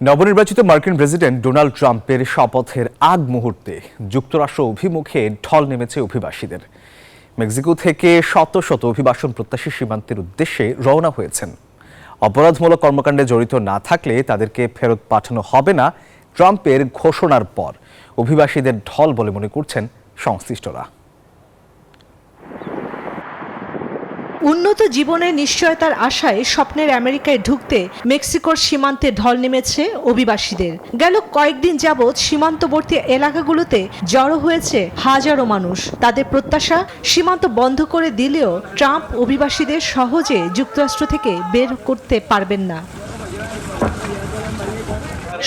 নবনির্বাচিত মার্কিন president Donald ট্রাম্পের শপথের আগ মুহূর্তে যুক্তরাষ্ট্র অভিমুখে ঢল নেমেছে অভিবাসীদের। মেক্সিকো থেকে শত শত অভিবাসন প্রত্যাশী সীমান্তের উদ্দেশ্যে রওনা হয়েছেন। অপরাধমূলক কর্মকাণ্ডে জড়িত না থাকলে তাদেরকে ফেরত পাঠানো হবে না ট্রাম্পের ঘোষণার পর অভিবাসীদের ঢল বলে মনে করছেন সংশ্লিষ্টরা। উন্নত জীবনের নিশ্চয়তার আশায় স্বপ্নের আমেরিকায় ঢুকতে মেক্সিকোর সীমান্তে ঢল নেমেছে অভিবাসীদের। গেল কয়েকদিন যাবৎ সীমান্তবর্তী এলাকাগুলোতে জড়ো হয়েছে হাজারো মানুষ। তাদের প্রত্যাশা, সীমান্ত বন্ধ করে দিলেও ট্রাম্প অভিবাসীদের সহজে যুক্তরাষ্ট্র থেকে বের করতে পারবেন না।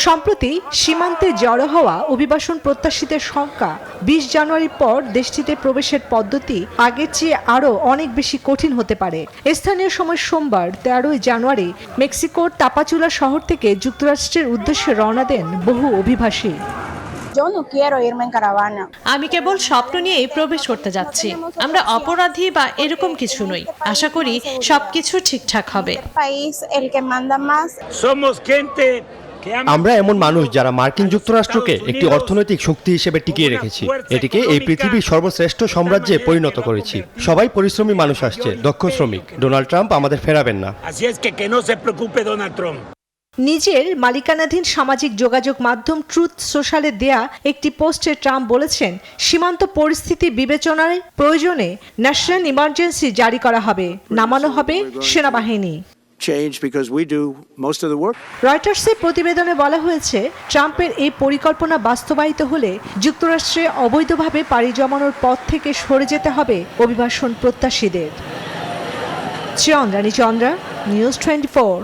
সম্প্রতি সীমান্তে জড়ো হওয়া অভিবাসন প্রত্যাশীদের সংখ্যা ২০ জানুয়ারির পর দেশটিতে প্রবেশের পদ্ধতি আগের চেয়ে আরও অনেক বেশি কঠিন হতে পারে। স্থানীয় সময় সোমবার ১৩ জানুয়ারি মেক্সিকোর তাপাচুলা শহর থেকে যুক্তরাষ্ট্রের উদ্দেশ্যে রওনা দেন বহু অভিবাসী। আমি কেবল স্বপ্ন নিয়েই প্রবেশ করতে যাচ্ছি। আমরা অপরাধী বা এরকম কিছু নই। আশা করি সবকিছু ঠিকঠাক হবে। আমরা এমন মানুষ যারা মার্কিন যুক্তরাষ্ট্রকে একটি অর্থনৈতিক শক্তি হিসেবে টিকিয়ে রেখেছি, এটিকে এই পৃথিবীর সর্বশ্রেষ্ঠ সাম্রাজ্যে পরিণত করেছি। সবাই পরিশ্রমী মানুষ আসছে, দক্ষ শ্রমিক। ডোনাল্ড ট্রাম্প আমাদের ফেরাবেন না। নিজের মালিকানাধীন সামাজিক যোগাযোগ মাধ্যম ট্রুথ সোশ্যালে দেয়া একটি পোস্টে ট্রাম্প বলেছেন, সীমান্ত পরিস্থিতি বিবেচনায় প্রয়োজনে ন্যাশনাল ইমার্জেন্সি জারি করা হবে, নামানো হবে সেনাবাহিনী। রয়টার্সের প্রতিবেদনে বলা হয়েছে, ট্রাম্পের এই পরিকল্পনা বাস্তবায়িত হলে যুক্তরাষ্ট্রে অবৈধভাবে পাড়ি জমানোর পথ থেকে সরে যেতে হবে অভিবাসন প্রত্যাশীদের। চন্দ্রানী চন্দ্রা, নিউজ 24।